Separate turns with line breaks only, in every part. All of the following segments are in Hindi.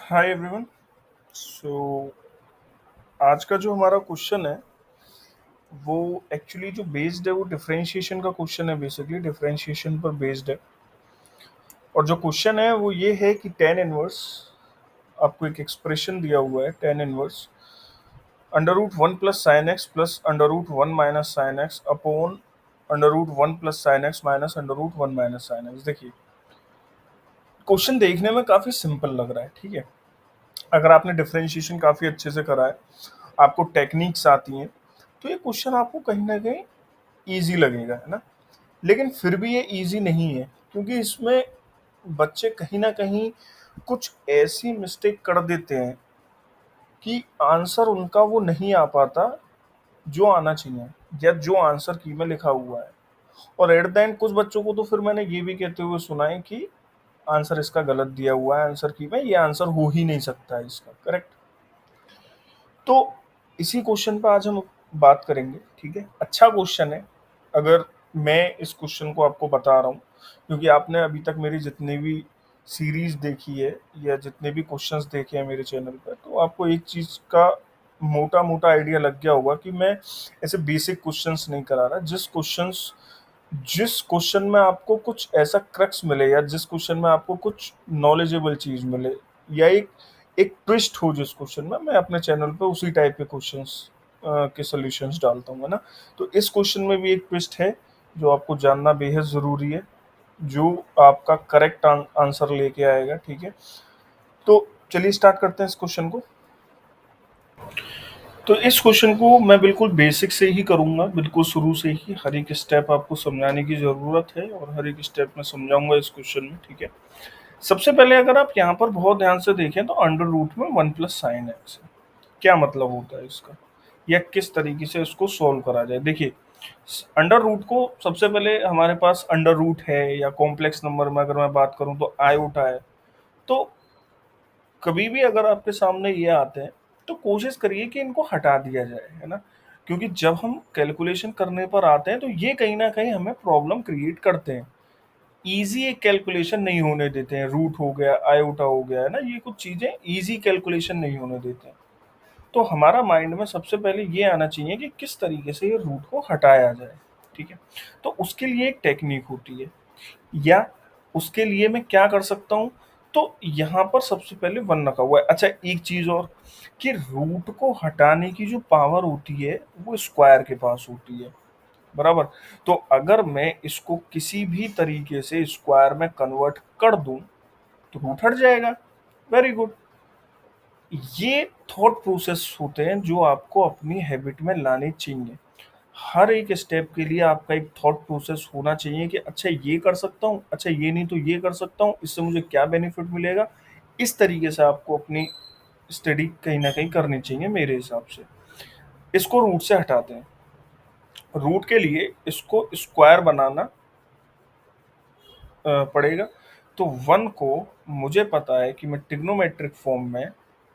Hi everyone. सो आज का जो हमारा क्वेश्चन है वो एक्चुअली जो बेस्ड है वो डिफरेंशिएशन का क्वेश्चन है। बेसिकली डिफरेंशिएशन पर बेस्ड है। और जो क्वेश्चन है वो ये है कि टेन इनवर्स आपको एक एक्सप्रेशन दिया हुआ है। Tan inverse under root one plus under root one minus sine X upon under root one plus sine X minus under root one minus sine X. देखिए, क्वेश्चन देखने में काफ़ी सिंपल लग रहा है, ठीक है। अगर आपने डिफरेंशिएशन काफ़ी अच्छे से करा है, आपको टेक्निक्स आती हैं, तो ये क्वेश्चन आपको कहीं ना कहीं ईजी लगेगा, है ना। लेकिन फिर भी ये ईजी नहीं है, क्योंकि इसमें बच्चे कहीं ना कहीं कुछ ऐसी मिस्टेक कर देते हैं कि आंसर उनका वो नहीं आ पाता जो आना चाहिए, या जो आंसर की में लिखा हुआ है। और एट द एंड कुछ बच्चों को तो फिर मैंने ये भी कहते हुए सुना है कि आंसर इसका गलत दिया हुआ है, आंसर की में ये आंसर हो ही नहीं सकता है इसका करेक्ट। तो इसी क्वेश्चन पे आज हम बात करेंगे, ठीक है। अच्छा क्वेश्चन है। अगर मैं इस क्वेश्चन को आपको बता रहा हूँ, क्योंकि आपने अभी तक मेरी जितनी भी सीरीज देखी है या जितने भी क्वेश्चंस देखे हैं मेरे चैनल पर, तो आपको एक चीज़ का मोटा मोटा आइडिया लग गया होगा कि मैं ऐसे बेसिक क्वेश्चंस नहीं करा रहा। जिस क्वेश्चन में आपको कुछ ऐसा क्रक्स मिले, या जिस क्वेश्चन में आपको कुछ नॉलेजेबल चीज मिले, या एक एक ट्विस्ट हो जिस क्वेश्चन में, मैं अपने चैनल पे उसी टाइप के क्वेश्चंस के सॉल्यूशंस डालता हूँ, है ना। तो इस क्वेश्चन में भी एक ट्विस्ट है जो आपको जानना बेहद ज़रूरी है, जो आपका करेक्ट आंसर लेके आएगा, ठीक है। तो चलिए स्टार्ट करते हैं इस क्वेश्चन को। तो इस क्वेश्चन को मैं बिल्कुल बेसिक से ही करूंगा, बिल्कुल शुरू से ही। हर एक स्टेप आपको समझाने की ज़रूरत है और हर एक स्टेप में समझाऊंगा इस क्वेश्चन में, ठीक है। सबसे पहले अगर आप यहाँ पर बहुत ध्यान से देखें तो अंडर रूट में वन प्लस साइन एक्स है। क्या मतलब होता है इसका, या किस तरीके से इसको सोल्व करा जाए। देखिए, अंडर रूट को सबसे पहले हमारे पास अंडर रूट है, या कॉम्प्लेक्स नंबर में अगर मैं बात करूं तो आयोटा है। तो कभी भी अगर आपके सामने ये आते हैं तो कोशिश करिए कि इनको हटा दिया जाए, है ना। क्योंकि जब हम कैलकुलेशन करने पर आते हैं तो ये कहीं ना कहीं हमें प्रॉब्लम क्रिएट करते हैं। इजी एक कैलकुलेशन नहीं होने देते हैं। रूट हो गया, आयोटा हो गया, है ना, ये कुछ चीजें इजी कैलकुलेशन नहीं होने देते हैं। तो हमारा माइंड में सबसे पहले ये आना चाहिए कि किस तरीके से ये रूट को हटाया जाए, ठीक है। तो उसके लिए एक टेक्निक होती है, या उसके लिए मैं क्या कर सकता हूँ। तो यहाँ पर सबसे पहले वन रखा हुआ है। अच्छा, एक चीज और, कि रूट को हटाने की जो पावर होती है वो स्क्वायर के पास होती है, बराबर। तो अगर मैं इसको किसी भी तरीके से स्क्वायर में कन्वर्ट कर दूं तो रूट हट जाएगा। Very good. ये थॉट प्रोसेस होते हैं जो आपको अपनी हैबिट में लाने चाहिए। हर एक स्टेप के लिए आपका एक थॉट प्रोसेस होना चाहिए कि अच्छा ये कर सकता हूँ, अच्छा ये नहीं तो ये कर सकता हूँ, इससे मुझे क्या बेनिफिट मिलेगा। इस तरीके से आपको अपनी स्टडी कहीं ना कहीं करनी चाहिए मेरे हिसाब से। इसको रूट से हटाते हैं। रूट के लिए इसको स्क्वायर बनाना पड़ेगा। तो वन को मुझे पता है कि मैं ट्रिग्नोमेट्रिक फॉर्म में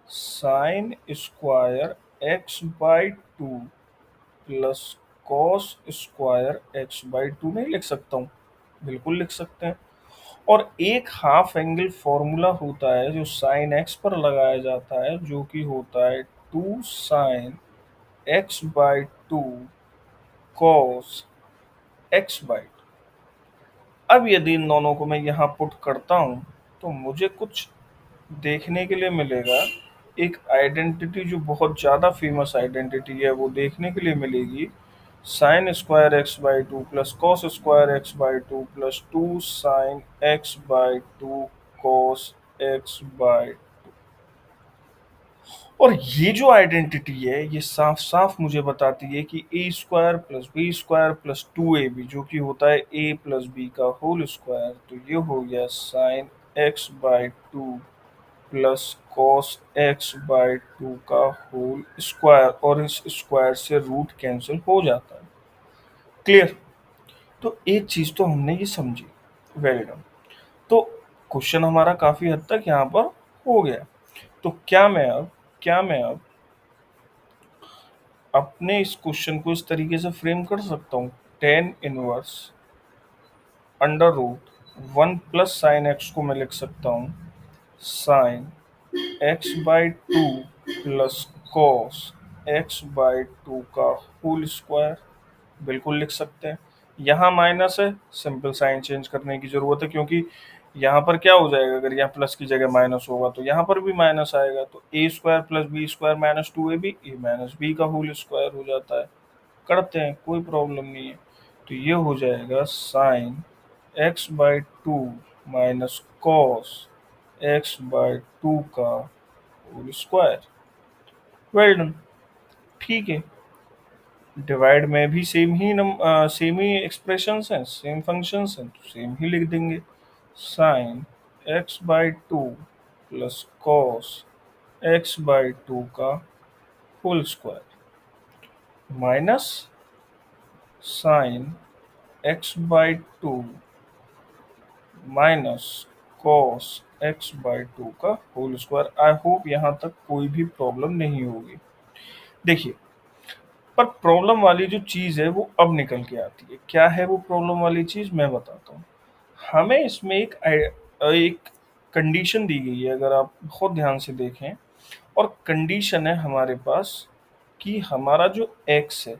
sine square x by two plus cos square x by to नहीं लिख सकता हूँ। बिल्कुल लिख सकते हैं। और एक हाफ एंगल फॉर्मूला होता है जो साइन एक्स पर लगाया जाता है, जो कि होता है two sine x by two cos x by. अब यदि इन दोनों को मैं यहाँ पुट करता हूँ तो मुझे कुछ देखने के लिए मिलेगा। एक आइडेंटिटी जो बहुत ज़्यादा फेमस आइडेंटिटी है वो देखने के लिए मिलेगी। Sine square x by two plus cos square x by two plus two sine x by two cos x by. और ये जो आइडेंटिटी है ये साफ साफ मुझे बताती है कि A square plus B square plus two A B, जो कि होता है ए प्लस बी का होल स्क्वायर। तो ये हो गया sine x by two plus cos x by two का होल स्क्वायर, और इस स्क्वायर से रूट कैंसिल हो जाता है। क्लियर। तो एक चीज तो हमने ये समझी। Very done. तो क्वेश्चन हमारा काफी हद तक यहाँ पर हो गया। तो क्या मैं अब अपने इस क्वेश्चन को इस तरीके से फ्रेम कर सकता हूँ। Tan inverse under root one plus sine X को मैं लिख सकता हूँ sine x by two plus cos x by two का होल स्क्वायर, बिल्कुल लिख सकते हैं। यहाँ माइनस है, सिंपल साइन चेंज करने की जरूरत है, क्योंकि यहाँ पर क्या हो जाएगा, अगर यहाँ प्लस की जगह माइनस होगा तो यहाँ पर भी माइनस आएगा, तो A square plus B square minus two A B, A minus B का होल स्क्वायर हो जाता है। करते हैं, कोई प्रॉब्लम नहीं है। तो ये हो जाएगा sine x by two minus cos x by two का होल स्क्वायर। Well done. ठीक है, डिवाइड में भी सेम ही एक्सप्रेशंस हैं, सेम फंक्शंस हैं, तो सेम ही लिख देंगे। Sine x by two plus cos x by two का whole square minus sine x by two minus cos x by two का होल स्क्वायर। आई होप यहाँ तक कोई भी प्रॉब्लम नहीं होगी। देखिए, पर प्रॉब्लम वाली जो चीज़ है वो अब निकल के आती है। क्या है वो प्रॉब्लम वाली चीज़, मैं बताता हूँ। हमें इसमें एक कंडीशन दी गई है, अगर आप बहुत ध्यान से देखें, और कंडीशन है हमारे पास कि हमारा जो x है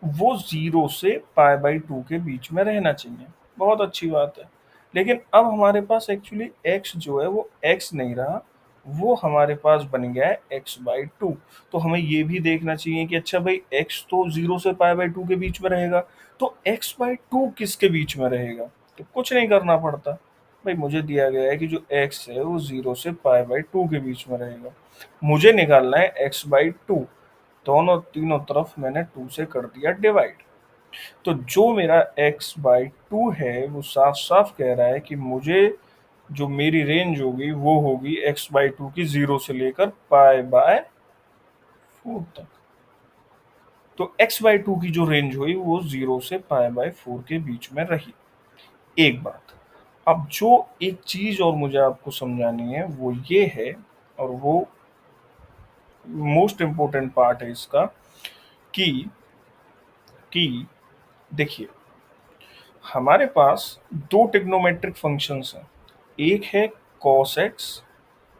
वो 0 से पाई बाई टू के बीच में रहना चाहिए। बहुत अच्छी बात है। लेकिन अब हमारे पास एक्चुअली x जो है वो x नहीं रहा, वो हमारे पास बन गया है x बाई टू। तो हमें ये भी देखना चाहिए कि अच्छा भाई, x तो 0 से पाई बाई टू के बीच में रहेगा, तो x बाई टू किसके बीच में रहेगा? तो कुछ नहीं करना पड़ता भाई, मुझे दिया गया है कि जो x है वो 0 से पाई बाई टू के बीच में रहेगा। मुझे निकालना है x बाई टू। दोनों तीनों तरफ मैंने टू से कर दिया डिवाइड। तो जो मेरा x बाई टू है वो साफ साफ कह रहा है कि मुझे जो मेरी रेंज होगी वो होगी x बाई टू की 0 से लेकर पाई बाय 4 तक। तो x बाई टू की जो रेंज हुई वो 0 से पाई बाय 4 के बीच में रही। एक बात। अब जो एक चीज और मुझे आपको समझानी है वो ये है, और वो मोस्ट इम्पोर्टेंट पार्ट है इसका, कि देखिए, हमारे पास दो ट्रिग्नोमेट्रिक फंक्शंस हैं। एक है cos x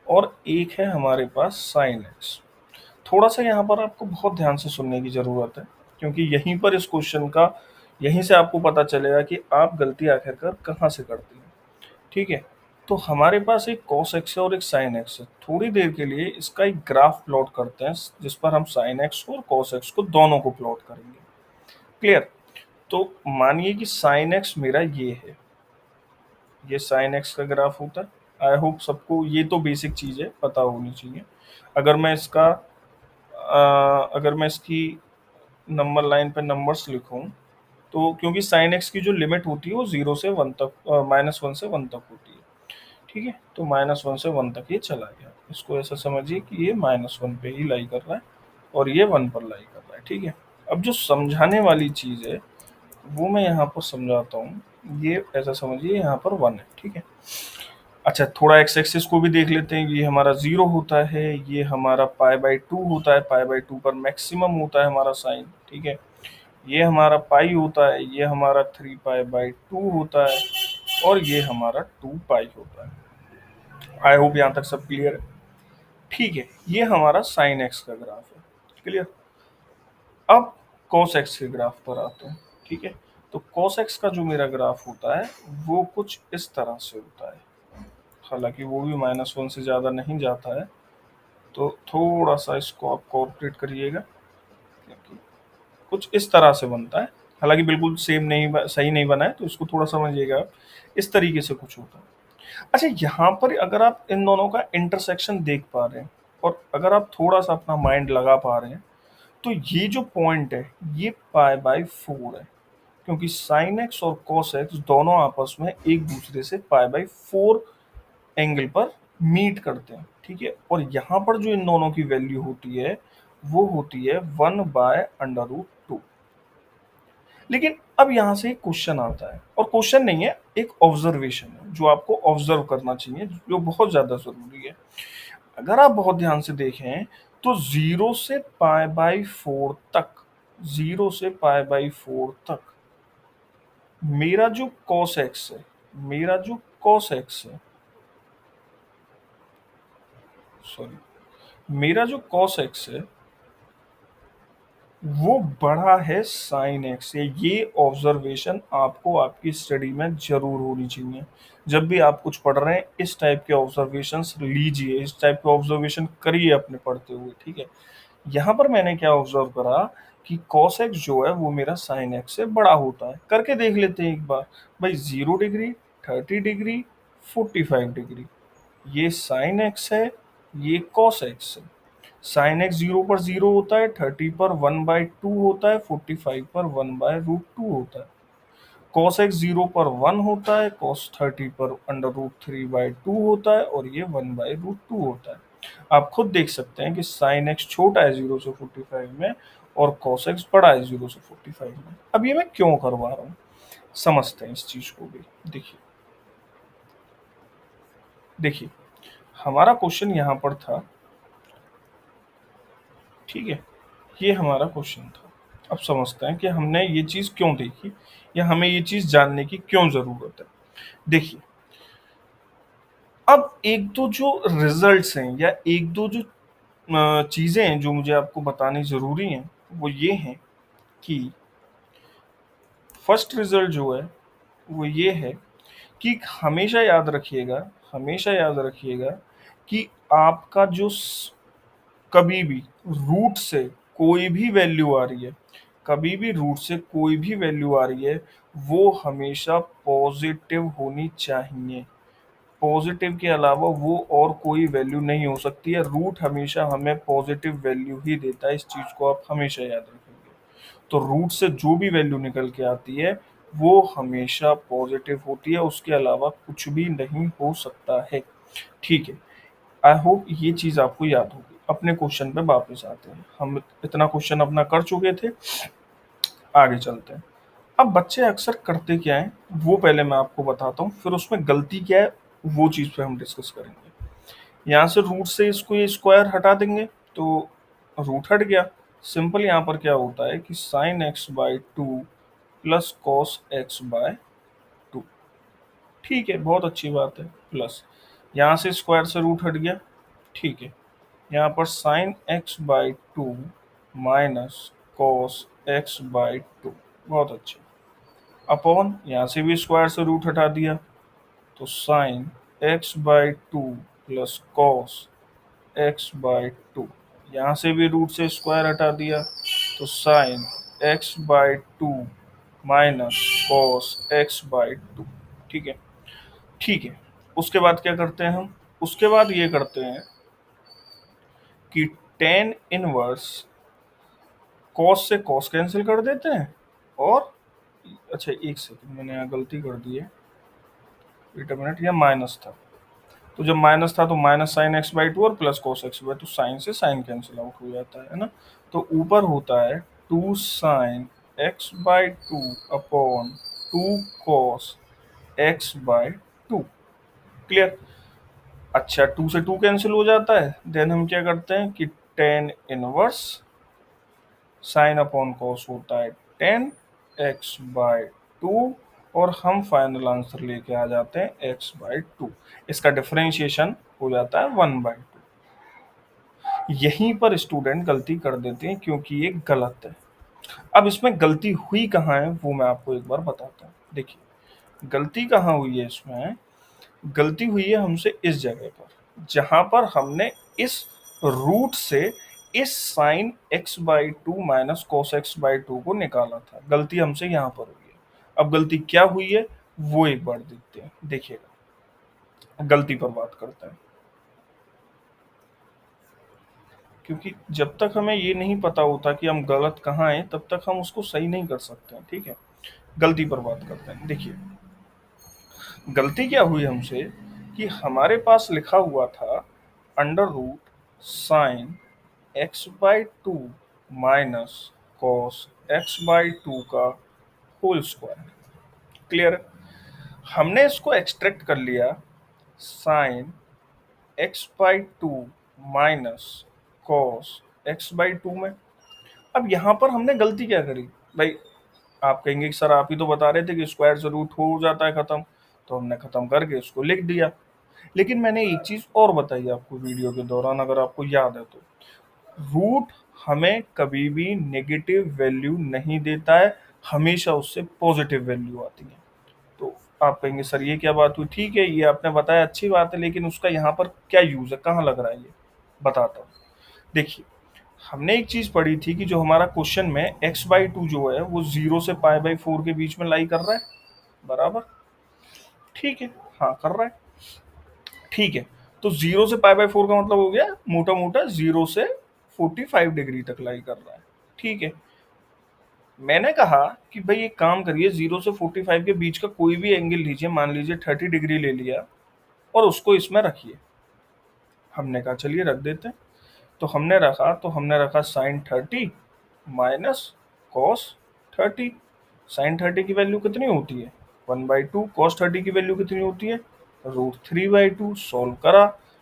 और एक है हमारे पास sin x। थोड़ा सा यहाँ पर आपको बहुत ध्यान से सुनने की ज़रूरत है, क्योंकि यहीं पर इस क्वेश्चन का, यहीं से आपको पता चलेगा कि आप गलती आखिरकार कहाँ से करते हैं। ठीक है, तो हमारे पास एक cos x है और एक sin x है। थोड़ी देर के लिए इसका एक ग्राफ प्लॉट करते हैं, जिस पर हम sin x को और cos x को दोनों को प्लॉट करेंगे। क्लियर? तो मानिए कि sin x मेरा ये है, ये sin x का ग्राफ होता है। आई होप सबको ये तो बेसिक चीज़ है, पता होनी चाहिए। अगर मैं इसका अगर मैं इसकी नंबर लाइन पे नंबर्स लिखूं, तो क्योंकि sin x की जो लिमिट होती है वो 0 से 1 तक, -1 से 1 तक होती है। ठीक है, तो -1 से 1 तक ये चला गया। इसको ऐसा समझिए कि ये -1 पे ही लाई कर रहा है और ये 1 पर लाई कर रहा है। ठीक है, अब जो समझाने वाली चीज़ है वो मैं यहाँ पर समझाता हूँ। ये ऐसा समझिए, यहाँ पर 1 है। ठीक है, अच्छा, थोड़ा एक्स एक्सिस को भी देख लेते हैं। ये हमारा 0 होता है, ये हमारा पाई बाई टू होता है, पाई बाई टू पर मैक्सिमम होता है हमारा साइन। ठीक है, ये हमारा पाई होता है, ये हमारा 3 पाई बाई टू होता है, और ये हमारा 2 पाई होता है। आई होप यहाँ तक सब क्लियर है। ठीक है, ये हमारा साइन एक्स का ग्राफ है। क्लियर? अब cos x के ग्राफ पर आते हैं। ठीक है, तो cos x का जो मेरा ग्राफ होता है वो कुछ इस तरह से होता है। हालांकि वो भी -1 से ज़्यादा नहीं जाता है, तो थोड़ा सा इसको आप कोऑपरेट करिएगा, क्योंकि कुछ इस तरह से बनता है। हालांकि बिल्कुल सेम नहीं, सही नहीं बना है, तो इसको थोड़ा समझिएगा आप। इस तरीके से कुछ होता है। अच्छा, यहाँ पर अगर आप इन दोनों का इंटरसेक्शन देख पा रहे हैं, और अगर आप थोड़ा सा अपना माइंड लगा पा रहे हैं, तो ये जो पॉइंट है ये पाई बाई 4 है, क्योंकि साइन एक्स और कॉस एक्स दोनों आपस में एक दूसरे से पाई बाई 4 एंगल पर मीट करते हैं। ठीक है, और यहाँ पर जो इन दोनों की वैल्यू होती है वो होती है 1/√2। लेकिन अब यहाँ से एक क्वेश्चन आता है, और क्वेश्चन नहीं है, एक ऑब्जर्वेशन है जो आपको ऑब्जर्व करना चाहिए, जो बहुत ज्यादा जरूरी है। अगर आप बहुत ध्यान से देखें तो 0 से पाई बाई 4 तक, 0 से पाई बाई 4 तक मेरा जो cos x है, मेरा जो cos x है सॉरी, मेरा जो कॉस एक्स है वो बड़ा है साइन एक्स से। ये ऑब्जर्वेशन आपको आपकी स्टडी में जरूर होनी चाहिए। जब भी आप कुछ पढ़ रहे हैं इस टाइप के ऑब्जर्वेशंस लीजिए, इस टाइप के ऑब्जर्वेशन करिए अपने पढ़ते हुए, ठीक है। यहाँ पर मैंने क्या ऑब्जर्व करा कि cos x जो है वो मेरा sin x से बड़ा होता है। करके देख लेते हैं एक बार। भाई 0 डिग्री, 30 डिग्री, 45 डिग्री, ये sin x है, ये cos x है। sin x 0 पर 0 होता है, 30 पर 1/2 होता है, 45 पर 1/√2 होता है। cos x 0 पर 1 होता है, cos 30 पर √3/2 होता है और ये 1/√2 होता है। आप खुद देख सकते हैं कि sin x छोटा है 0 से 45 में और cos x बड़ा है 0 से 45 में। अब ये मैं क्यों करवा रहा हूँ, समझते हैं इस चीज को भी। देखिए देखिए, हमारा क्वेश्चन यहाँ पर था, ठीक है, ये हमारा क्वेश्चन था। अब समझते हैं कि हमने ये चीज क्यों देखी या हमें ये चीज जानने की क्यों जरूरत है। देखिए, अब एक दो जो रिजल्ट्स हैं या एक दो जो चीजें हैं जो मुझे आपको बतानी जरूरी हैं, वो ये हैं कि फर्स्ट रिजल्ट जो है वो ये है कि हमेशा याद रखिएगा कि आपका जो कभी भी रूट से कोई भी वैल्यू आ रही है, कभी भी रूट से कोई भी वैल्यू आ रही है, वो हमेशा पॉजिटिव होनी चाहिए। पॉजिटिव के अलावा वो और कोई वैल्यू नहीं हो सकती है। रूट हमेशा हमें पॉजिटिव वैल्यू ही देता है, इस चीज को आप हमेशा याद रखेंगे। तो रूट से जो भी वैल्यू निकल के आती है वो हमेशा पॉजिटिव होती है, उसके अलावा कुछ भी नहीं हो सकता है, ठीक है। आई होप ये चीज आपको याद होगी। अपने क्वेश्चन पे वापस आते हैं, हम इतना क्वेश्चन अपना कर चुके थे, आगे चलते हैं। अब बच्चे अक्सर करते क्या है वो पहले मैं आपको बताता हूँ, फिर उसमें गलती क्या है वो चीज़ पे हम डिस्कस करेंगे। यहाँ से रूट से इसको ये स्क्वायर हटा देंगे तो रूट हट गया। सिंपल यहाँ पर क्या होता है कि sin x/2 plus cos x/2, ठीक है, बहुत अच्छी बात है। प्लस यहाँ से स्क्वायर से रूट हट गया, ठीक है। यहाँ पर sin x/2 minus cos x/2, बहुत अच्छा। अपॉन यहाँ से भी स्क्वायर से रूट हटा दिया तो sin x/2 plus cos x/2, यहाँ से भी रूट से स्क्वायर हटा दिया तो sin x/2 minus cos x/2, ठीक है। ठीक है, उसके बाद क्या करते हैं हम, उसके बाद ये करते हैं कि tan इनवर्स cos से cos कैंसिल कर देते हैं और अच्छा एक सेकंड, मैंने यहाँ गलती कर दी है, वेट अ मिनट, यह माइनस था। तो जब माइनस था तो माइनस sin x/2 और प्लस cos x/2, साइन से साइन कैंसिल आउट हो जाता है ना। तो ऊपर होता है 2 sin x/2 upon 2 cos x/2, clear. अच्छा, 2 से 2 कैंसिल हो जाता है, देन हम क्या करते हैं कि tan inverse sine upon cos होता है tan x/2 और हम फाइनल आंसर लेके आ जाते हैं x/2। इसका डिफरेंशिएशन हो जाता है 1/2। यहीं पर स्टूडेंट गलती कर देते हैं क्योंकि ये गलत है। अब इसमें गलती हुई कहाँ है वो मैं आपको एक बार बताता हूँ। देखिए गलती कहाँ हुई है इसमें, गलती हुई है हमसे इस जगह पर जहां पर हमने इस रूट से इस sign x/2 minus cos x/2 को निकाला था। गलती हमसे यहाँ पर हुई है। अब गलती क्या हुई है वो एक बार देखते हैं, देखिएगा, गलती पर बात करते हैं। क्योंकि जब तक हमें ये नहीं पता होता कि हम गलत कहाँ हैं तब तक हम उसको सही नहीं कर सकते हैं, ठीक है। गलती पर बात करते हैं। देखिए गलती क्या हुई हमसे कि हमारे पास लिखा हुआ था under root sine x/2 minus cos x/2 का होल स्क्वायर, क्लियर। हमने इसको एक्सट्रैक्ट कर लिया sign x/2 minus cos x/2 में। अब यहाँ पर हमने गलती क्या करी भाई, आप कहेंगे कि सर आप ही तो बता रहे थे कि स्क्वायर से रूट हो जाता है खत्म, तो हमने खत्म करके इसको लिख दिया। लेकिन मैंने एक चीज और बताई आपको वीडियो के दौरान, अगर आपको याद है तो, रूट हमें कभी भी नेगेटिव वैल्यू नहीं देता है, हमेशा उससे पॉजिटिव वैल्यू आती है। तो आप कहेंगे सर ये क्या बात हुई, ठीक है ये आपने बताया अच्छी बात है, लेकिन उसका यहाँ पर क्या यूज है, कहाँ लग रहा है, ये बताता हूँ। देखिए, हमने एक चीज पढ़ी थी कि जो हमारा क्वेश्चन में x/2 जो है वो 0 से π/4 के बीच में लाई कर रहा है, बराबर, ठीक है, हाँ कर रहा है, ठीक है। तो 0 से π/4 का मतलब हो गया मोटा मोटा 0 से 45 डिग्री तक लाई कर रहा है, ठीक है। मैंने कहा कि भाई एक काम करिए, 0 से 45 के बीच का कोई भी एंगल लीजिए, मान लीजिए 30 डिग्री ले लिया और उसको इसमें रखिए। हमने कहा चलिए रख देते हैं। तो हमने रखा sin 30 माइनस cos 30। sin 30 की वैल्यू कितनी होती है 1/2, cos 30 की वैल्यू कितनी होती है √3/2।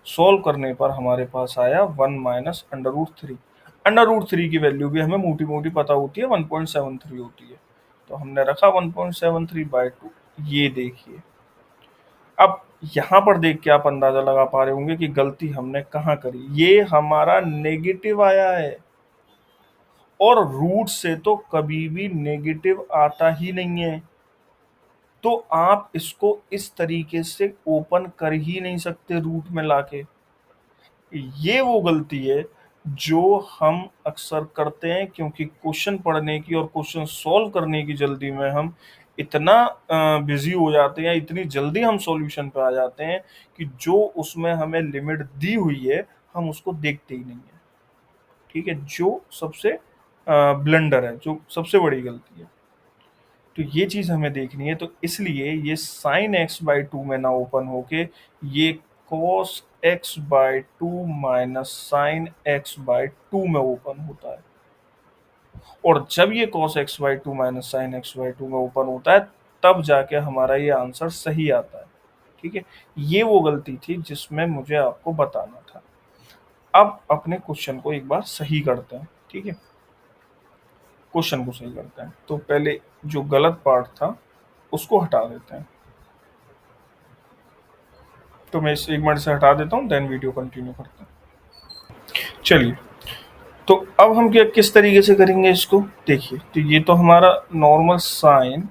सॉल्व करने पर हमारे पास आया 1 माइनस √3। √3 की वैल्यू भी हमें मोटी मोटी पता होती है, 1.73 होती है। तो हमने रखा 1.73/2। ये देखिए, अब यहाँ पर देख के आप अंदाजा लगा पा रहे होंगे कि गलती हमने कहाँ करी। ये हमारा नेगेटिव आया है, और रूट से तो कभी भी नेगेटिव आता ही नहीं है। तो आप इसको इस तरीके से ओपन कर ही नहीं सकते रूट में लाके। ये वो गलती है जो हम अक्सर करते हैं, क्योंकि क्वेश्चन पढ़ने की और क्वेश्चन सॉल्व करने की जल्दी में हम इतना बिजी हो जाते हैं, इतनी जल्दी हम सॉल्यूशन पे आ जाते हैं कि जो उसमें हमें लिमिट दी हुई है हम उसको देखते ही नहीं है। ठीक है, जो सबसे ब्लंडर है, जो सबसे बड़ी गलती है। तो ये चीज हमें देखनी है, तो इसलिए ये sin x/2 में ना ओपन होके ये cos x/2 minus sin x/2 में ओपन होता है। और जब ये cos x/2 minus sin x/2 में ओपन होता है, तब जाके हमारा ये आंसर सही आता है। ठीक है, ये वो गलती थी जिसमें मुझे आपको बताना था। अब अपने क्वेश्चन को एक बार सही करते हैं, ठीक है, क्वेश्चन को सही करते हैं। तो पहले जो गलत पार्ट था उसको हटा देते हैं। तो मैं इस एक मिनट से हटा देता हूँ, देन वीडियो कंटिन्यू करते हैं। चलिए, तो अब हम क्या किस तरीके से करेंगे इसको, देखिए। तो ये तो हमारा normal sine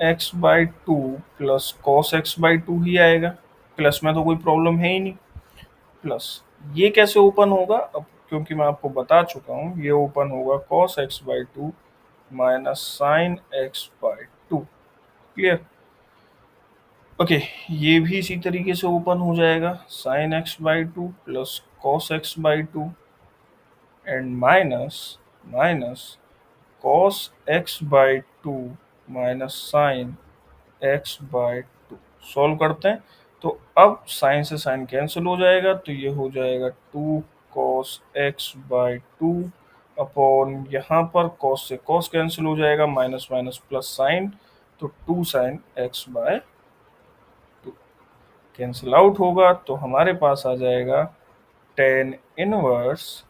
x/2 plus cos x/2 ही आएगा। प्लस में तो कोई प्रॉब्लम है ही नहीं। प्लस ये कैसे ओपन होगा, अब क्योंकि मैं आपको बता चुका हूँ, ये ओपन होगा cos x/2 minus sine x/2। Clear, okay. ये भी इसी तरीके से ओपन हो जाएगा, sine x/2 plus cos x/2 and minus cos x/2 minus sine x/2। Solve करते हैं, तो अब साइन से साइन कैंसिल हो जाएगा, तो ये हो जाएगा 2 cos x/2 अपॉन यहाँ पर cos से cos कैंसिल हो जाएगा, माइनस माइनस प्लस साइन, तो 2 sin x/2 कैंसिल आउट होगा। तो हमारे पास आ जाएगा tan इनवर्स,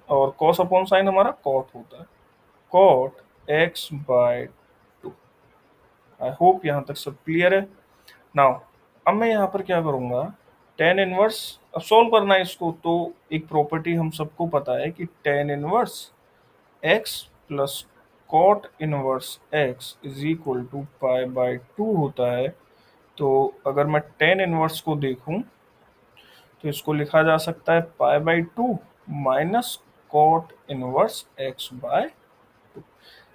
और cos अपॉन साइन हमारा cot होता है, cot x/2। आई होप यहाँ तक सब क्लियर है। नाउ अब मैं यहाँ पर क्या करूँगा, tan इनवर्स, अब सॉल्व करना है इसको, तो एक प्रॉपर्टी हम सबको पता है कि tan inverse x plus cot inverse x is equal to π/2 होता है। तो अगर मैं tan इनवर्स को देखूं, तो इसको लिखा जा सकता है π/2 माइनस कॉट इनवर्स x/2।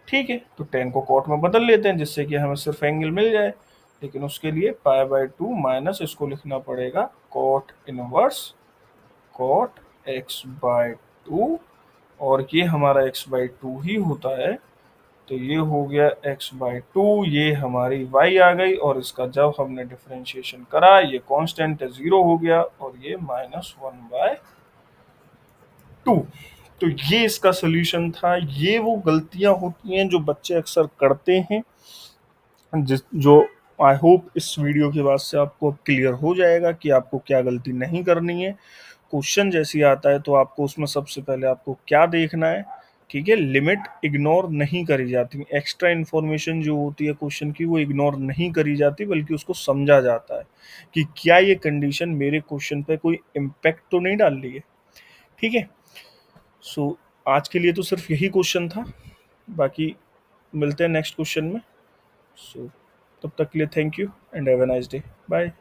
ठीक है, तो tan को कॉट में बदल लेते हैं जिससे कि हमें सिर्फ एंगल मिल जाए, लेकिन उसके लिए π/2 माइनस इसको लिखना पड़ेगा कॉट इनवर्स कॉट x/2, और ये हमारा x/2 ही होता है। तो ये हो गया x/2, ये हमारी y आ गई, और इसका जब हमने डिफरेंशिएशन करा ये कांस्टेंट है 0 हो गया, और ये -1/2। तो ये इसका सोल्यूशन था। ये वो गलतियां होती हैं जो बच्चे अक्सर करते हैं, जिस जो आई होप इस वीडियो के बाद से आपको क्लियर हो जाएगा कि आपको क्या गलती नहीं करनी है। क्वेश्चन जैसी आता है तो आपको उसमें सबसे पहले आपको क्या देखना है ठीक है, लिमिट इग्नोर नहीं करी जाती, एक्स्ट्रा इन्फॉर्मेशन जो होती है क्वेश्चन की वो इग्नोर नहीं करी जाती, बल्कि उसको समझा जाता है कि क्या ये कंडीशन मेरे क्वेश्चन पे कोई इम्पैक्ट तो नहीं डाल रही है। ठीक है। सो आज के लिए तो सिर्फ यही क्वेश्चन था, बाकी मिलते हैं नेक्स्ट क्वेश्चन में। सो तब तक के लिए thank you and have a nice day. Bye.